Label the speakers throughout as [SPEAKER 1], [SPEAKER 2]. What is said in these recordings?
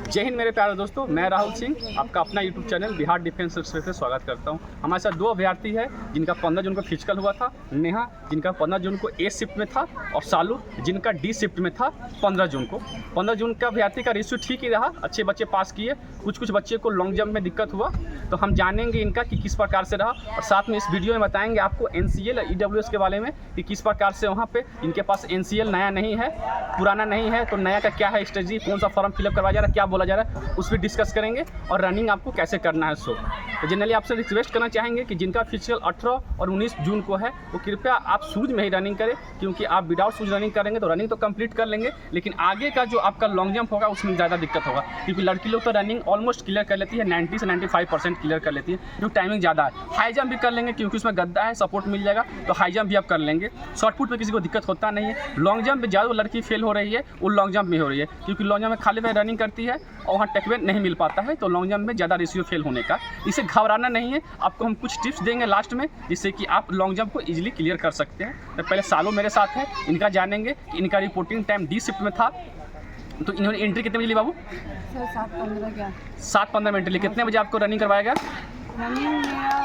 [SPEAKER 1] जय हिंद मेरे प्यारे दोस्तों, मैं राहुल सिंह आपका अपना YouTube channel Bihar defence services से स्वागत करता हूं। हमारे साथ दो अभ्यर्थी है जिनका 15 जून को फिजिकल हुआ था। नेहा जिनका 15 जून को ए शिफ्ट में था और सालू जिनका डी शिफ्ट में था 15 जून को। 15 जून का अभ्यर्थी का रेशियो ठीक ही रहा, अच्छे बच्चे पास किए। कुछ बच्चे को लॉन्ग जंप में दिक्कत हुआ, तो हम जानेंगे इनका कि किस प्रकार से रहा और साथ में इस वीडियो में बताएंगे आपको NCL और EWS के बारे में कि किस प्रकार से वहाँ पे इनके पास NCL नया नहीं है, पुराना नहीं है, तो नया का क्या है स्ट्रेटजी, कौन सा फॉर्म फिलअप करवाया जा रहा है, क्या बोला जा रहा है, उस पर डिस्कस करेंगे और रनिंग आपको कैसे करना है। सो तो जनरली आपसे रिक्वेस्ट करना चाहेंगे कि जिनका फिजिकल 18 और 19 जून को है वो कृपया आप शूज में ही रनिंग करें, क्योंकि आप विदाउट शूज रनिंग करेंगे तो रनिंग तो कंप्लीट कर लेंगे, लेकिन आगे का जो आपका लॉन्ग जंप होगा उसमें ज़्यादा दिक्कत होगा, क्योंकि लड़की लोग तो रनिंग ऑलमोस्ट क्लियर कर लेती है, 90 से 95% क्लियर कर लेती है, जो टाइमिंग ज़्यादा है। हाई जंप भी कर लेंगे क्योंकि उसमें गद्दा है, सपोर्ट मिल जाएगा, तो हाई जंप भी आप कर लेंगे। शॉर्ट पुट में किसी को दिक्कत होता नहीं है। लॉन्ग जंप में ज़्यादा लड़की फेल हो रही है, वो लॉन्ग जंप में हो रही है, क्योंकि लॉन्ग जंप में खाली वह रनिंग करती है और वहाँ टेकवे नहीं मिल पाता है, तो लॉन्ग जंप में ज़्यादा रेशियो फेल होने का। इसे घबराना नहीं है, आपको हम कुछ टिप्स देंगे लास्ट में, जिससे कि आप लॉन्ग जंप को इजीली क्लियर कर सकते हैं। तो पहले सालों मेरे साथ है, इनका जानेंगे कि इनका रिपोर्टिंग टाइम डी शिफ्ट में था, तो इन्होंने एंट्री कितने बजे ली बाबू?
[SPEAKER 2] सर 7:15 क्या
[SPEAKER 1] 7:15 मिनट ली। कितने बजे आपको रनिंग करवाया गया?
[SPEAKER 2] रनिंग मेरा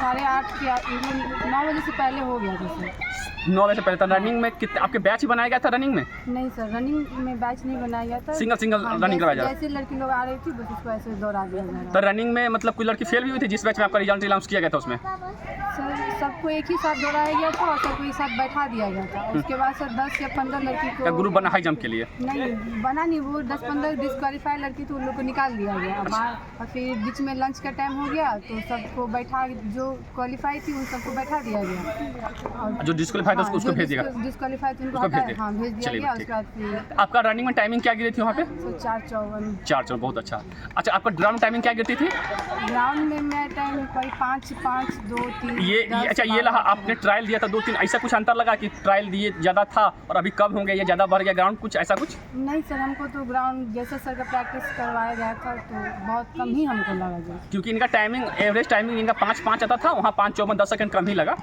[SPEAKER 2] 8:30 के 9 बजे से पहले हो गया था सर।
[SPEAKER 1] 9 बजे से पहले था। रनिंग में कितने आपके बैच ही बनाया गया था रनिंग में?
[SPEAKER 2] नहीं सर, रनिंग में बैच नहीं बनाया गया था,
[SPEAKER 1] सिंगल रनिंग करवाया जा रहा?
[SPEAKER 2] जैसे लड़की लोग आ रही थी बस उसको ऐसे दौड़ा दिया जा रहा।
[SPEAKER 1] तो रनिंग में मतलब कोई लड़की फेल भी हुई थी जिस बैच में आपका रिजल्ट अनाउंस किया गया था उसमें?
[SPEAKER 2] सर सबको एक ही साथ दौड़ाया गया था और सबको एक साथ बैठा दिया गया था। उसके बाद सर 10 या 15 लड़की को
[SPEAKER 1] ग्रुप बना हाई जंप के लिए?
[SPEAKER 2] नहीं बना नहीं, वो 10-15 डिस्क्वालीफाई लड़की थी, उन लोग को निकाल दिया गया बाहर। और फिर बीच में लंच का टाइम हो गया तो सबको बैठा, जो क्वालिफाई थी उन सबको बैठा दिया गया, और
[SPEAKER 1] जो डिस्क्वालीफाई था उसको भेज दिया?
[SPEAKER 2] डिस्क्वालीफाई थी उनको भेज दिया गया। उसके बाद फिर
[SPEAKER 1] आपका रनिंग में टाइमिंग क्या गिरी थी वहाँ पे?
[SPEAKER 2] 4:54।
[SPEAKER 1] 4:54, बहुत अच्छा। अच्छा, आपका ग्राउंड टाइमिंग क्या गिरती थी?
[SPEAKER 2] ग्राउंड में मैं टाइम कोई 5, 2, 3
[SPEAKER 1] ये अच्छा, ये लगा आपने ट्रायल दिया था 2-3, ऐसा कुछ अंतर लगा कि ट्रायल दिए ज़्यादा था और अभी कम होंगे या ज़्यादा बढ़ गया ग्राउंड, कुछ ऐसा कुछ?
[SPEAKER 2] नहीं सर, हमको तो ग्राउंड जैसे सर का प्रैक्टिस करवाया गया था तो बहुत कम ही हमको लगा जी,
[SPEAKER 1] क्योंकि इनका टाइमिंग एवरेज टाइमिंग इनका 5:05 आता था, वहाँ 5:54 सेकंड कम ही लगा।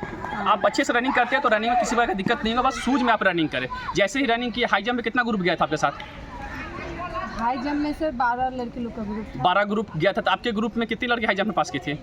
[SPEAKER 1] आप अच्छे से रनिंग करते हैं तो रनिंग में किसी प्रकार की दिक्कत नहीं होगा, बस शूज में आप रनिंग करें। जैसे ही रनिंग की, हाई जंप में कितना ग्रुप गया था आपके साथ?
[SPEAKER 2] हाई जंप में सर 12 लड़के लोग का ग्रुप था।
[SPEAKER 1] 12 ग्रुप गया था। तो आपके ग्रुप में कितनी लड़की हाई जंप में पास की थी?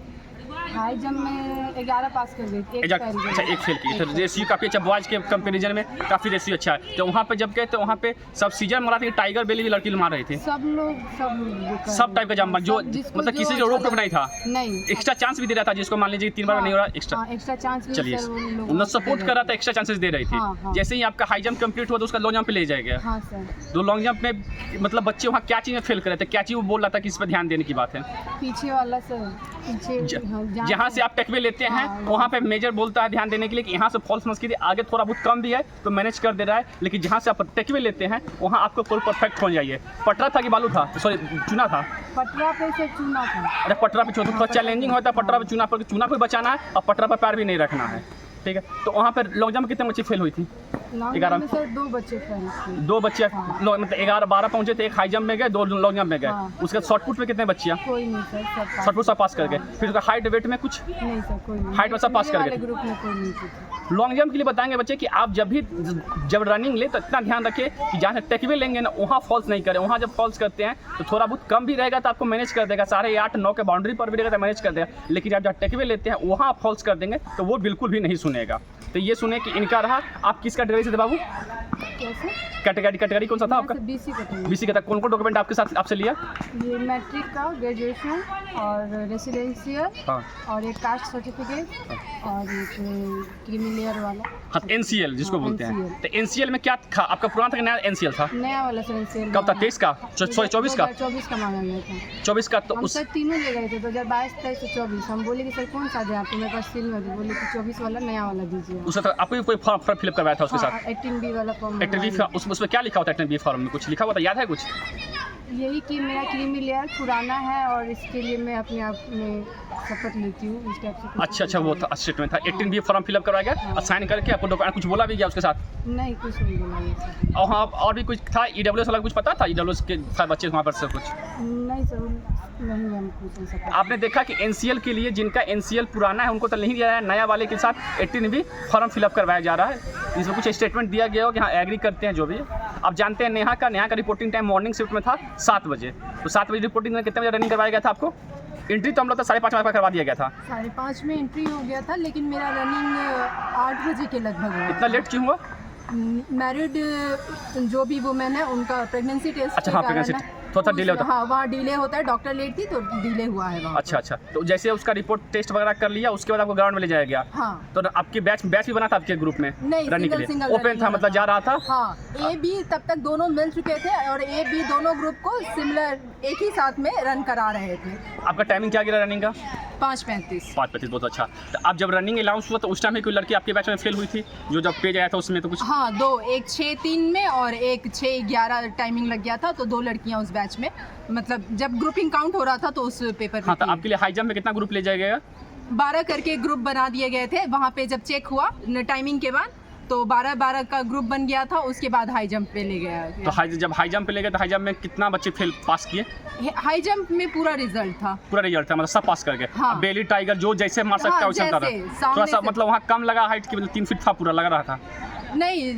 [SPEAKER 2] हाई जंप में 11 पास कर गई थी,
[SPEAKER 1] अच्छा, एक फेल की। तो रेशियो काफ़ी अच्छा, बॉयज़ के कंपेरिजन में काफ़ी रेशियो अच्छा है। तो वहाँ पे जब गए तो वहाँ पे सब सीजन मारा था, टाइगर बेली भी लड़की मार रही थी, सब टाइप का जंप, जो मतलब किसी को रोक टोक नहीं था,
[SPEAKER 2] नहीं
[SPEAKER 1] एक्स्ट्रा चांस भी दे रहा था, जिसको मान लीजिए 3 बार नहीं हो रहा,
[SPEAKER 2] एक्स्ट्रा चांस।
[SPEAKER 1] चलिए, उन्हें सपोर्ट कर रहा था, एक्स्ट्रा चांसेस दे रही थी। जैसे ही आपका हाई जंप कंप्लीट हुआ तो उसका लॉन्ग जंप पे ले जाएगा।
[SPEAKER 2] हाँ सर।
[SPEAKER 1] तो लॉन्ग जंप में मतलब बच्चे वहाँ क्या चीज़ में फेल कर रहे थे, क्या चीज़ वो बोल रहा था कि इस पर ध्यान देने की बात है?
[SPEAKER 2] पीछे वाला सर, पीछे
[SPEAKER 1] जहाँ से आप टेकवे लेते हैं वहाँ पे मेजर बोलता है ध्यान देने के लिए कि यहाँ से फॉल्स मस्की आगे थोड़ा बहुत कम भी है तो मैनेज कर दे रहा है, लेकिन जहाँ से आप टेकवे लेते हैं वहाँ आपको फुल परफेक्ट हो जाइए। पटरा था कि बालू था, सॉरी चूना था?
[SPEAKER 2] पटरा पे से चूना था।
[SPEAKER 1] अरे पटरा पे चूना, थोड़ा चैलेंजिंग होता है पटरा पे चूना, पर चूना को बचाना है और पटरा पर पैर भी नहीं रखना है, ठीक है। तो वहाँ पर लॉन्ग जंप कितने बच्चे फेल हुई थी?
[SPEAKER 2] 11 में सर 2 बच्चे फेल थे।
[SPEAKER 1] 2 बच्चे मतलब 11-12 पहुंचे थे, एक हाई जंप में गए, 2 लॉन्ग जंप में गए। उसके बाद शॉर्ट पुट में कितने बच्चियाँ?
[SPEAKER 2] कोई नहीं सर,
[SPEAKER 1] शॉर्ट पुट सब पास कर गए। फिर उसका हाइट वेट में कुछ
[SPEAKER 2] नहीं सर, कोई नहीं,
[SPEAKER 1] हाइट में सब पास कर गए।
[SPEAKER 2] ग्रुप में कोई नहीं थी।
[SPEAKER 1] लॉन्ग जंप के लिए बताएंगे बच्चे कि आप जब रनिंग ले तो इतना ध्यान रखें कि जहाँ से टेकवे लेंगे ना वहाँ फॉल्स नहीं करें। वहाँ जब फॉल्स करते हैं तो थोड़ा बहुत कम भी रहेगा तो आपको मैनेज कर देगा, 8.5-9 के बाउंड्री पर भी रहेगा तो मैनेज कर देगा, लेकिन आप जब टेकवे लेते हैं वहाँ आप फॉल्स कर देंगे तो वो बिल्कुल भी नहीं सुनेगा। तो ये सुने कि इनका रहा। आप किस कैटेगरी से थे बाबू?
[SPEAKER 2] कैसे
[SPEAKER 1] कैटेगरी कौन सा था आपका? BC का था। कौन डॉक्यूमेंट आपके साथ आपसे लिया?
[SPEAKER 2] ये मैट्रिक का, ग्रेजुएशन और रेसिडेंशियल, और एक कास्ट सर्टिफिकेट और एक क्रीमी लेयर वाला।
[SPEAKER 1] हाँ, NCL जिसको बोलते हैं। तो NCL में क्या था आपका? पुराना था कि नया NCL था?
[SPEAKER 2] नया वाला सर NCL।
[SPEAKER 1] कब था? 23 का? 24 का?
[SPEAKER 2] 24 का मांगा गया था।
[SPEAKER 1] 24 का। तो
[SPEAKER 2] हम सर तीनों ले गए थे, 2022, 23 से 24। हम बोले कि सर कौन सा दे आपको, मेरे पास 3 वाले, बोले कि 24 वाला नया वाला दीजिए।
[SPEAKER 1] उसका तो आपको कोई फॉर्म फिलअप करवाया था उसके साथ?
[SPEAKER 2] 18B वाला फॉर्म।
[SPEAKER 1] 18B उसमें क्या लिखा होता है? 18B फॉर्म में कुछ लिखा हुआ था, याद है कुछ?
[SPEAKER 2] यही कि मेरा क्रीमी लेयर पुराना है और इसके लिए मैं अपने आप में शपथ लेती हूँ इस टाइप से कुछ
[SPEAKER 1] अच्छा अच्छा, वो था स्टेटमेंट था। 18 भी फॉर्म फिलअप करवाया गया और साइन करके आपको डॉक्यूमेंट कुछ बोला भी गया उसके साथ?
[SPEAKER 2] नहीं, कुछ नहीं बोला ये सर।
[SPEAKER 1] और हाँ, और भी कुछ था EWS वाला, कुछ पता था EWS के बच्चे वहाँ पर सब कुछ?
[SPEAKER 2] नहीं सर, नहीं हम कुछ नहीं सकते।
[SPEAKER 1] आपने देखा कि NCL के लिए जिनका NCL पुराना है उनको तो नहीं दिया है, नया वाले के साथ 18 भी फॉर्म फिलअप करवाया जा रहा है। इसमें कुछ स्टेटमेंट दिया गया हो कि हाँ एग्री करते हैं जो भी है। आप जानते हैं नेहा का रिपोर्टिंग टाइम मॉर्निंग शिफ्ट में था 7 बजे, तो 7 बजे रिपोर्टिंग में कितने बजे रनिंग करवाया गया था आपको? एंट्री तो हम लोग 5:30 बजे करवा दिया गया था।
[SPEAKER 2] 5:30 में एंट्री हो गया था, लेकिन मेरा रनिंग 8 बजे के लगभग हुआ।
[SPEAKER 1] इतना लेट क्यों हुआ?
[SPEAKER 2] मैरिड जो भी वुमेन है उनका प्रेगनेंसी टेस्ट
[SPEAKER 1] अच्छा हाँ, प्रेगनेंसी थोड़ा डिले होता है।
[SPEAKER 2] हाँ, वहाँ डिले होता है, डॉक्टर लेट थी तो डिले हुआ है वहाँ।
[SPEAKER 1] अच्छा अच्छा, तो जैसे उसका रिपोर्ट टेस्ट वगैरह कर लिया उसके बाद आपको ग्राउंड में ले जाया गया?
[SPEAKER 2] हाँ।
[SPEAKER 1] तो आपकी बैच भी बना था आपके ग्रुप में?
[SPEAKER 2] नहीं,
[SPEAKER 1] रनिंग के
[SPEAKER 2] सिंगल
[SPEAKER 1] लिए ओपन था, मतलब जा रहा था?
[SPEAKER 2] हाँ, ए बी तब तक दोनों मिल चुके थे और ए बी दोनों ग्रुप को सिमिलर एक ही साथ में रन करा रहे थे।
[SPEAKER 1] आपका टाइमिंग क्या गिरा रनिंग का?
[SPEAKER 2] 5:35।
[SPEAKER 1] 5:35, बहुत अच्छा। तो आप जब रनिंग अनाउंस हुआ तो उस टाइम में कोई लड़की आपके बैच में फेल हुई थी? जो जब पेज आया था उसमें तो कुछ?
[SPEAKER 2] हाँ, 2, एक 6:03 में और एक 6:11 टाइमिंग लग गया था, तो 2 लड़कियां उस बैच में, मतलब जब ग्रुपिंग काउंट हो रहा था तो उस पेपर
[SPEAKER 1] हाँ, तो आपके लिए हाई जंप में कितना ग्रुप ले जाया गया?
[SPEAKER 2] 12 करके ग्रुप बना दिए गए थे। वहाँ पे जब चेक हुआ टाइमिंग के बाद तो 12-12 का ग्रुप बन गया था। उसके बाद हाई जंप पे ले गया।
[SPEAKER 1] तो जब हाई जंप पे ले गए तो हाई जंप में कितना बच्चे पास किए?
[SPEAKER 2] हाई जंप में पूरा रिजल्ट था।
[SPEAKER 1] पूरा रिजल्ट था, मतलब सब पास कर गए?
[SPEAKER 2] हाँ।
[SPEAKER 1] बेली टाइगर जो जैसे मार सकता है वैसे था। थोड़ा सा मतलब वहाँ कम लगा हाइट की, 3 फीट था पूरा लग रहा था?
[SPEAKER 2] नहीं,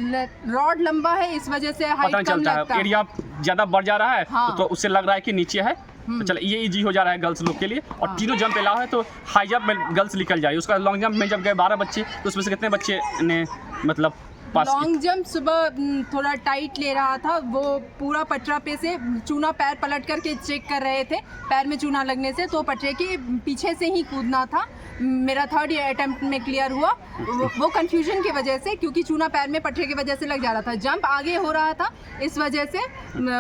[SPEAKER 2] रॉड लंबा है इस वजह से हाइट
[SPEAKER 1] पता नहीं
[SPEAKER 2] कम
[SPEAKER 1] चलता
[SPEAKER 2] लगता
[SPEAKER 1] है, एरिया ज़्यादा बढ़ जा रहा है।
[SPEAKER 2] हाँ।
[SPEAKER 1] तो उससे लग रहा है कि नीचे है। तो चलो ये इजी हो जा रहा है गर्ल्स लोग के लिए। और तीनों जंप अलावा है तो हाई जंप में गर्ल्स निकल जाए। उसका लॉन्ग जंप में जब गए 12 बच्चे तो उसमें से कितने बच्चे ने मतलब पास?
[SPEAKER 2] लॉन्ग जंप सुबह थोड़ा टाइट ले रहा था, वो पूरा पटरा पे से चूना पैर पलट करके चेक कर रहे थे, पैर में चूना लगने से, तो पटरे के पीछे से ही कूदना था। मेरा 3rd अटेम्प्ट में क्लियर हुआ। वो कंफ्यूजन की वजह से, क्योंकि चूना पैर में पटरे की वजह से लग जा रहा था, जंप आगे हो रहा था, इस वजह से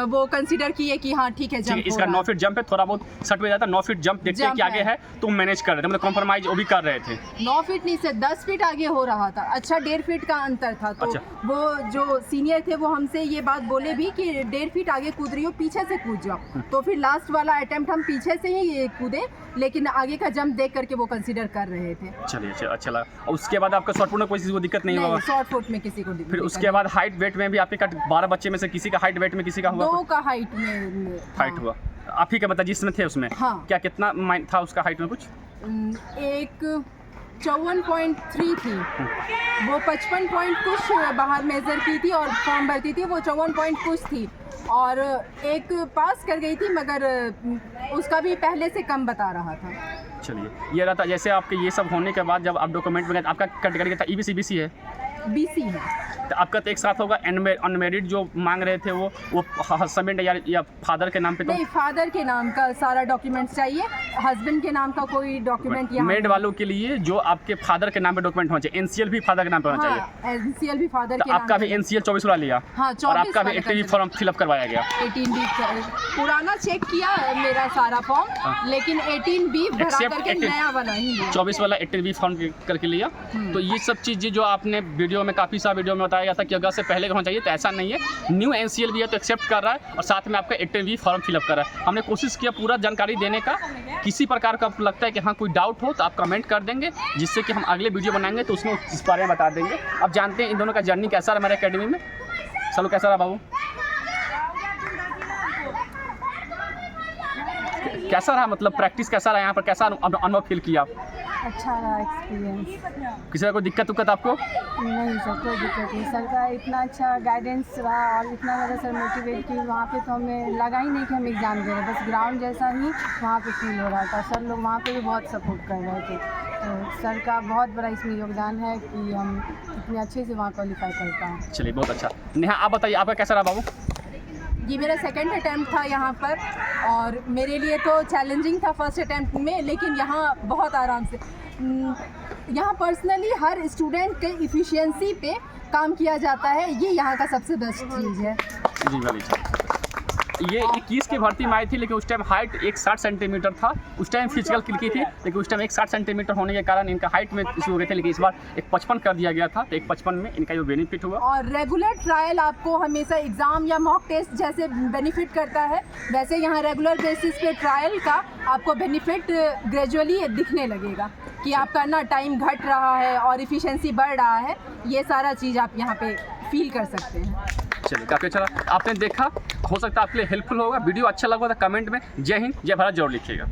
[SPEAKER 2] वो कंसीडर किए कि हाँ ठीक है जंप हो
[SPEAKER 1] इसका
[SPEAKER 2] रहा
[SPEAKER 1] 9 फीट जंप है, थोड़ा बहुत सट हो जाता है। 9 फीट जंप देखते हैं कि आगे है तो मैनेज कर रहे थे, मतलब कॉम्प्रोमाइज वो भी कर रहे थे।
[SPEAKER 2] 9 फीट नहीं से 10 फीट आगे हो रहा था। अच्छा, 1.5 फीट का अंतर था। तो
[SPEAKER 1] अच्छा।
[SPEAKER 2] वो जो सीनियर थे वो हमसे ये बात बोले भी कि 1.5 फीट आगे कूद रही हो, पीछे से कूद जाओ। तो फिर लास्ट वाला अटेम्प्ट हम पीछे से ही कूदे, लेकिन आगे का जंप देख करके वो कंसीडर कर रहे थे।
[SPEAKER 1] चलिए अच्छा लगा। और उसके बाद आपका शॉर्ट पुट में कोई चीज़ को दिक्कत नहीं हुआ?
[SPEAKER 2] शॉर्ट पुट में किसी को दिक्कत।
[SPEAKER 1] फिर उसके बाद हाइट वेट में भी आपके 12 बच्चे में से किसी का हाइट वेट में किसी का हुआ?
[SPEAKER 2] 2 का हाइट में
[SPEAKER 1] हाइट हुआ आप ही का, मतलब जिसमें थे उसमें?
[SPEAKER 2] हाँ।
[SPEAKER 1] क्या कितना था उसका हाइट में? कुछ
[SPEAKER 2] एक 54.3 थी, वो 55 पॉइंट कुछ बाहर मेजर की थी और फॉर्म भरती थी, वो 54 पॉइंट कुछ थी। और एक पास कर गई थी, मगर उसका भी पहले से कम बता रहा था।
[SPEAKER 1] चलिए, ये रहा था जैसे आपके ये सब होने के बाद जब आप डॉक्यूमेंट में गए, आपका कैटेगरी क्या था? EBC BC है?
[SPEAKER 2] BC है।
[SPEAKER 1] तो आपका तो एक साथ होगा अनमेरिड जो मांग रहे थे वो हस्बैंड या फादर के नाम पे? तो
[SPEAKER 2] नहीं, फादर के नाम का सारा डॉक्यूमेंट चाहिए, हस्बैंड के नाम का कोई डॉक्यूमेंट यहाँ।
[SPEAKER 1] मेड वालों के लिए जो आपके फादर के नाम पे डॉक्यूमेंट होना चाहिए, NCL भी फादर के नाम पे होना चाहिए।
[SPEAKER 2] NCL भी फादर के
[SPEAKER 1] नाम। आपका भी NCL 24 वाला लिया?
[SPEAKER 2] हाँ, 24
[SPEAKER 1] और आपका भी 18 फॉर्म फिलअप करवाया गया?
[SPEAKER 2] 18B पुराना चेक किया मेरा सारा फॉर्म, लेकिन 18B भरा करके नया वाला ही लिया।
[SPEAKER 1] 24 वाला 18B फॉर्म करके लिया। तो ये सब चीज़ें जो आपने वीडियो में काफ़ी सारा वीडियो में बताया गया था कि अगस्त से पहले होना चाहिए, तो ऐसा नहीं है। न्यू NCL भी है तो एक्सेप्ट कर रहा है और साथ में आपका 18B फॉर्म फिलअप कर रहा है। हमने कोशिश किया पूरा जानकारी देने का। किसी प्रकार का आपको लगता है कि हाँ कोई डाउट हो तो आप कमेंट कर देंगे, जिससे कि हम अगले वीडियो बनाएंगे तो उसमें इस बारे में बता देंगे। अब जानते हैं इन दोनों का जर्नी कैसा रहा हमारे अकेडमी में। चलो, कैसा रहा बाबू? कैसा रहा, मतलब प्रैक्टिस कैसा रहा यहाँ पर? कैसा अनुभव फील किया आप?
[SPEAKER 2] अच्छा रहा एक्सपीरियंस।
[SPEAKER 1] किसी का कोई दिक्कत आपको?
[SPEAKER 2] नहीं सर, कोई दिक्कत नहीं। सर का इतना अच्छा गाइडेंस रहा और इतना ज़्यादा सर मोटिवेट की, वहाँ पे तो हमें लगा ही नहीं कि हम एग्ज़ाम दे रहे हैं, बस ग्राउंड जैसा ही वहाँ पे फील हो रहा था। सर लोग वहाँ पे भी बहुत सपोर्ट कर रहे थे, तो सर का बहुत बड़ा इसमें योगदान है कि हम इतने अच्छे से वहाँ क्वालिफाई कर पाएँ।
[SPEAKER 1] चलिए, बहुत अच्छा। नेहा, आप बताइए आपका कैसा रहा बाबू?
[SPEAKER 2] ये मेरा 2nd अटैम्प्ट था यहाँ पर, और मेरे लिए तो चैलेंजिंग था 1st अटैम्प्ट में, लेकिन यहाँ बहुत आराम से यहाँ पर्सनली हर स्टूडेंट के इफ़िशियंसी पे काम किया जाता है। ये यहाँ का सबसे बेस्ट चीज़ है।
[SPEAKER 1] जी वाली। ये 21 की भर्ती में आई थी, लेकिन उस टाइम हाइट 160 सेंटीमीटर था। उस टाइम फिजिकल की थी, लेकिन उस टाइम 160 सेंटीमीटर होने के कारण इनका हाइट में इशू हो गए थे, लेकिन इस बार 155 कर दिया गया था, तो 155 में इनका जो बेनिफिट हुआ।
[SPEAKER 2] और रेगुलर ट्रायल आपको हमेशा एग्ज़ाम या मॉक टेस्ट जैसे बेनिफिट करता है, वैसे यहाँ रेगुलर बेसिस पे ट्रायल का आपको बेनिफिट ग्रेजुअली दिखने लगेगा कि आपका ना टाइम घट रहा है और इफ़िशेंसी बढ़ रहा है। ये सारा चीज़ आप यहाँ पे फील कर सकते हैं।
[SPEAKER 1] चलिए, काफ़ी अच्छा लगा, आपने देखा, हो सकता है आपके लिए हेल्पफुल होगा। वीडियो अच्छा लगा तो कमेंट में जय हिंद जय भारत जरूर लिखिएगा।